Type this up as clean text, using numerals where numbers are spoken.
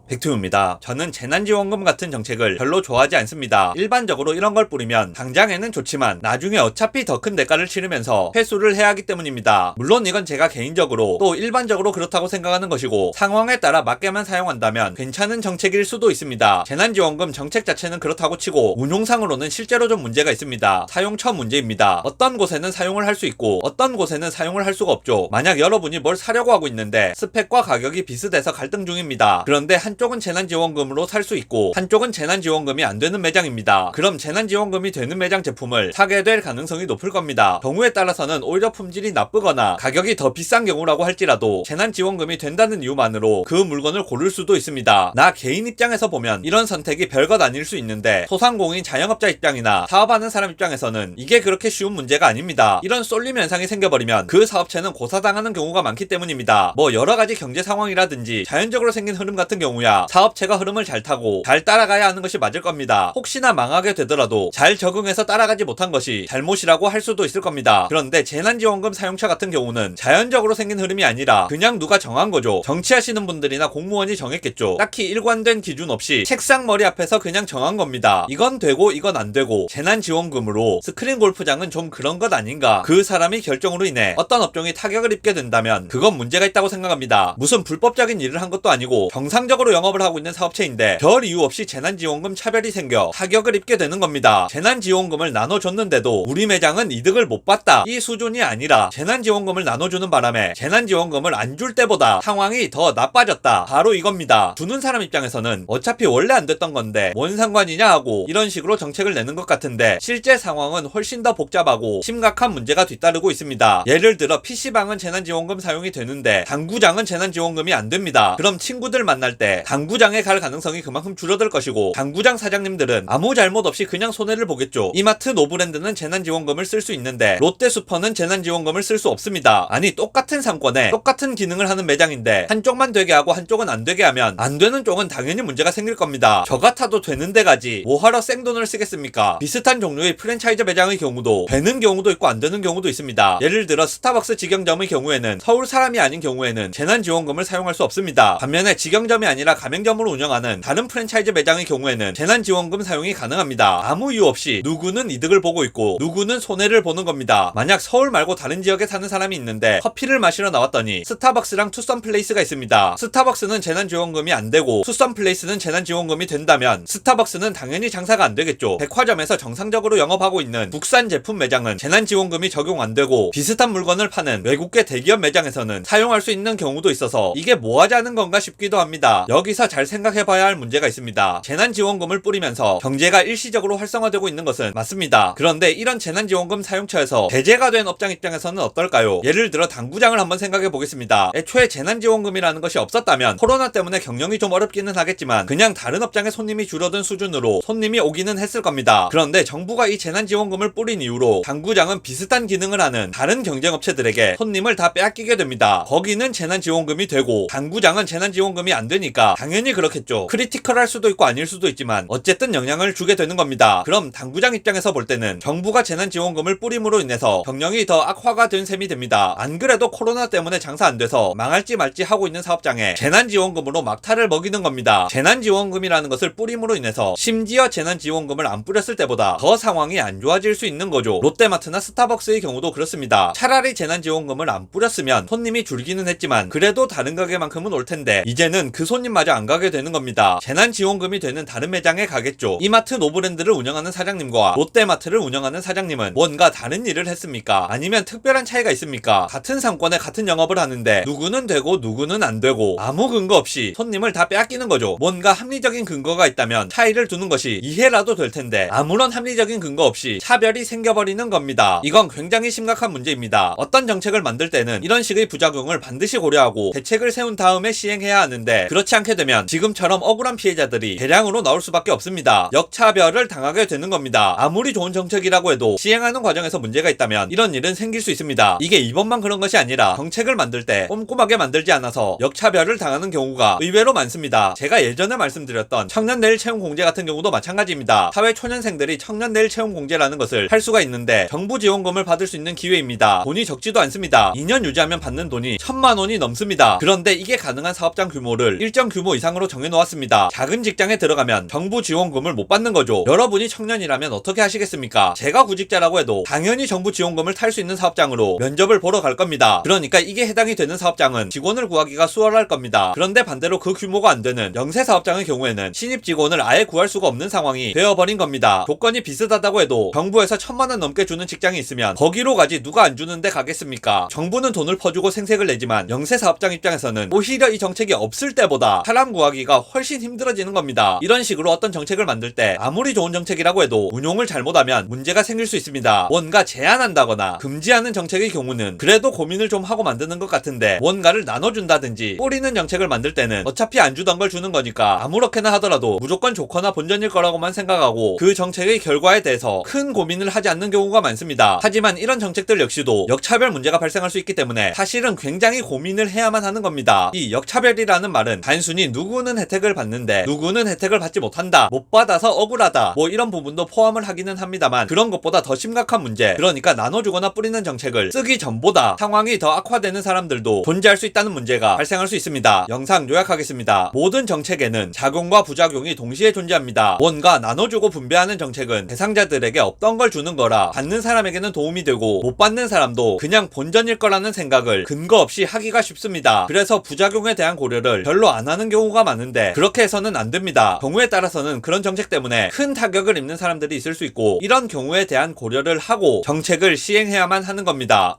백투입니다. 저는 재난지원금 같은 정책을 별로 좋아하지 않습니다. 일반적으로 이런 걸 뿌리면 당장에는 좋지만 나중에 어차피 더 큰 대가를 치르면서 회수를 해야 하기 때문입니다. 물론 이건 제가 개인적으로 또 일반적으로 그렇다고 생각하는 것이고 상황에 따라 맞게만 사용한다면 괜찮은 정책일 수도 있습니다. 재난지원금 정책 자체는 그렇다고 치고 운용상으로는 실제로 좀 문제가 있습니다. 사용처 문제입니다. 어떤 곳에는 사용을 할 수 있고 어떤 곳에는 사용을 할 수가 없죠. 만약 여러분이 뭘 사려고 하고 있는데 스펙과 가격이 비슷해서 갈등 중입니다. 그런데 한쪽은 재난지원금으로 살 수 있고 한쪽은 재난지원금이 안 되는 매장입니다. 그럼 재난지원금이 되는 매장 제품을 사게 될 가능성이 높을 겁니다. 경우에 따라서는 오히려 품질이 나쁘거나 가격이 더 비싼 경우라고 할지라도 재난지원금이 된다는 이유만으로 그 물건을 고를 수도 있습니다. 나 개인 입장에서 보면 이런 선택이 별것 아닐 수 있는데 소상공인 자영업자 입장이나 사업하는 사람 입장에서는 이게 그렇게 쉬운 문제가 아닙니다. 이런 쏠림 현상이 생겨버리면 그 사업체는 고사당하는 경우가 많기 때문입니다. 뭐 여러가지 경제 상황이라든지 자연적으로 생긴 흐름 같은 경우야 사업체가 흐름을 잘 타고 잘 따라가야 하는 것이 맞을 겁니다. 혹시나 망하게 되더라도 잘 적응해서 따라가지 못한 것이 잘못이라고 할 수도 있을 겁니다. 그런데 재난지원금 사용자 같은 경우는 자연적으로 생긴 흐름이 아니라 그냥 누가 정한 거죠. 정치하시는 분들이나 공무원이 정했겠죠. 딱히 일관된 기준 없이 책상 머리 앞에서 그냥 정한 겁니다. 이건 되고 이건 안 되고 재난지원금으로 스크린 골프장은 좀 그런 것 아닌가. 그 사람이 결정으로 인해 어떤 업종이 타격을 입게 된다면 그건 문제가 있다고 생각합니다. 무슨 불법적인 일을 한 것도 아니고 정상적으로 영업을 하고 있는 사업체인데 별 이유 없이 재난지원금 차별이 생겨 타격을 입게 되는 겁니다. 재난지원금을 나눠줬는데도 우리 매장은 이득을 못 봤다. 이 수준이 아니라 재난지원금을 나눠주는 바람에 재난지원금을 안 줄 때보다 상황이 더 나빠졌다. 바로 이겁니다. 주는 사람 입장에서는 어차피 원래 안 됐던 건데 뭔 상관이냐 하고 이런 식으로 정책을 내는 것 같은데 실제 상황은 훨씬 더 복잡하고 심각한 문제가 뒤따르고 있습니다. 예를 들어 PC방은 재난지원금 사용이 되는데 당구장은 재난지원금이 안 됩니다. 그럼 친구들 만날 때 당구장에 갈 가능성이 그만큼 줄어들 것이고 당구장 사장님들은 아무 잘못 없이 그냥 손해를 보겠죠. 이마트 노브랜드는 재난지원금을 쓸 수 있는데 롯데슈퍼는 재난지원금을 쓸 수 없습니다. 아니 똑같은 상권에 똑같은 기능을 하는 매장인데 한쪽만 되게 하고 한쪽은 안 되게 하면 안 되는 쪽은 당연히 문제가 생길 겁니다. 저 같아도 되는 데까지 뭐하러 생돈을 쓰겠습니까? 비슷한 종류의 프랜차이즈 매장의 경우도 되는 경우도 있고 안 되는 경우도 있습니다. 예를 들어 스타벅스 직영점의 경우에는 서울 사람이 아닌 경우에는 재난지원금을 사용할 수 없습니다. 반면에 직영점이 아니라 가맹점으로 운영하는 다른 프랜차이즈 매장의 경우에는 재난지원금 사용이 가능합니다. 아무 이유 없이 누구는 이득을 보고 있고 누구는 손해를 보는 겁니다. 만약 서울 말고 다른 지역에 사는 사람이 있는데 커피를 마시러 나왔더니 스타벅스랑 투썸플레이스가 있습니다. 스타벅스는 재난지원금이 안 되고 투썸플레이스는 재난지원금이 된다면 스타벅스는 당연히 장사가 안 되겠죠. 백화점에서 정상적으로 영업하고 있는 국산 제품 매장은 재난지원금이 적용 안 되고 비슷한 물건을 파는 외국계 대기업 매장에서는 사용할 수 있는 경우도 있어서 이게 뭐 하자는 건가 싶기도 합니다. 여기서 잘 생각해봐야 할 문제가 있습니다. 재난지원금을 뿌리면서 경제가 일시적으로 활성화되고 있는 것은 맞습니다. 그런데 이런 재난지원금 사용처에서 배제가 된 업장 입장에서는 어떨까요? 예를 들어 당구장을 한번 생각해 보겠습니다. 애초에 재난지원금이라는 것이 없었다면 코로나 때문에 경영이 좀 어렵기는 하겠지만 그냥 다른 업장의 손님이 줄어든 수준으로 손님이 오기는 했을 겁니다. 그런데 정부가 이 재난지원금을 뿌린 이후로 당구장은 비슷한 기능을 하는 다른 경쟁업체들에게 손님을 다 빼앗기게 됩니다. 거기는 재난지원금이 되고 당구장은 재난지원금이 안 되니까 당연히 그렇겠죠. 크리티컬할 수도 있고 아닐 수도 있지만 어쨌든 영향을 주게 되는 겁니다. 그럼 당구장 입장에서 볼 때는 정부가 재난지원금을 뿌림으로 인해서 경영이 더 악화가 된 셈이 됩니다. 안 그래도 코로나 때문에 장사 안 돼서 망할지 말지 하고 있는 사업장에 재난지원금으로 막타를 먹이는 겁니다. 재난지원금이라는 것을 뿌림으로 인해서 심지어 재난지원금을 안 뿌렸을 때보다 더 상황이 안 좋아질 수 있는 거죠. 롯데마트나 스타벅스의 경우도 그렇습니다. 차라리 재난지원금을 안 뿌렸으면 손님이 줄기는 했지만 그래도 다른 가게만큼은 올 텐데 이제는 그 손님마저 안 가게 되는 겁니다. 재난지원금이 되는 다른 매장에 가겠죠. 이마트 노브랜드를 운영하는 사장님과 롯데마트를 운영하는 사장님은 뭔가 다른 일을 했습니까? 아니면 특별한 차이가 있습니까? 같은 상권에 같은 영업을 하는데 누구는 되고 누구는 안 되고 아무 근거 없이 손님을 다 빼앗기는 거죠. 뭔가 합리적인 근거가 있다면 차이를 두는 것이 이해라도 될 텐데 아무런 합리적인 근거 없이 차별이 생겨버리는 겁니다. 이건 굉장히 심각한 문제입니다. 어떤 정책을 만들 때는 이런 식의 부작용을 반드시 고려하고 대책을 세운 다음에 시행해야 하는데 그렇지 않게 되면 지금처럼 억울한 피해자들이 대량으로 나올 수밖에 없습니다. 역차별을 당하게 되는 겁니다. 아무리 좋은 정책이라고 해도 시행하는 과정에서 문제가 있다면 이런 일은 생길 수 있습니다. 이게 이번만 그런 것이 아니라 정책을 만들 때 꼼꼼하게 만들지 않아서 역차별을 당하는 경우가 의외로 많습니다. 제가 예전에 말씀드렸던 청년 내일 채용 공제 같은 경우도 마찬가지입니다. 사회 초년생들이 청년 내일 채용 공제라는 것을 할 수가 있는데 정부 지원금을 받을 수 있는 기회입니다. 돈이 적지도 않습니다. 2년 유지하면 받는 돈이 1,000만 원이 넘습니다. 그런데 이게 가능한 사업장 규모를 일정 규모 이상으로 정해놓았습니다. 작은 직장에 들어가면 정부 지원금을 못 받는 거죠. 여러분이 청년이라면 어떻게 하시겠습니까? 제가 구직자라고 해도 당연히 정부 지원금을 탈 수 있는 사업장으로 면접을 보러 갈 겁니다. 그러니까 이게 해당이 되는 사업장은 직원을 구하기가 수월할 겁니다. 그런데 반대로 그 규모가 안 되는 영세 사업장의 경우에는 신입 직원을 아예 구할 수가 없는 상황이 되어버린 겁니다. 조건이 비슷하다고 해도 정부에서 1000만원 넘게 주는 직장이 있으면 거기로 가지 누가 안 주는데 가겠습니까? 정부는 돈을 퍼주고 생색을 내지만 영세 사업장 입장에서는 오히려 이 정책이 없을 때보다 사람 구하기가 훨씬 힘들어지는 겁니다. 이런 식으로 어떤 정책을 만들 때 아무리 좋은 정책이라고 해도 운용을 잘못하면 문제가 생길 수 있습니다. 뭔가 제한한다거나 금지하는 정책의 경우는 그래도 고민을 좀 하고 만드는 것 같은데 뭔가를 나눠준다든지 뿌리는 정책을 만들 때는 어차피 안 주던 걸 주는 거니까 아무렇게나 하더라도 무조건 좋거나 본전일 거라고만 생각하고 그 정책의 결과에 대해서 큰 고민을 하지 않는 경우가 많습니다. 하지만 이런 정책들 역시도 역차별 문제가 발생할 수 있기 때문에 사실은 굉장히 고민을 해야만 하는 겁니다. 이 역차별이라는 말은 단순히 누구는 혜택을 받는데 누구는 혜택을 받지 못한다, 못 받아서 억울하다 뭐 이런 부분도 포함을 하기는 합니다만 그런 것보다 더 심각한 문제, 그러니까 나눠주거나 뿌리는 정책을 쓰기 전보다 상황이 더 악화되는 사람들도 존재할 수 있다는 문제가 발생할 수 있습니다. 영상 요약하겠습니다. 모든 정책에는 작용과 부작용이 동시에 존재합니다. 뭔가 나눠주고 분배하는 정책은 대상자들에게 없던 걸 주는 거라 받는 사람에게는 도움이 되고 못 받는 사람도 그냥 본전일 거라는 생각을 근거 없이 하기가 쉽습니다. 그래서 부작용에 대한 고려를 별로 안 하는 경우가 많은데 그렇게 해서는 안 됩니다. 경우에 따라서는 그런 정책 때문에 큰 타격을 입는 사람들이 있을 수 있고 이런 경우에 대한 고려를 하고 정책을 시행해야만 하는 겁니다.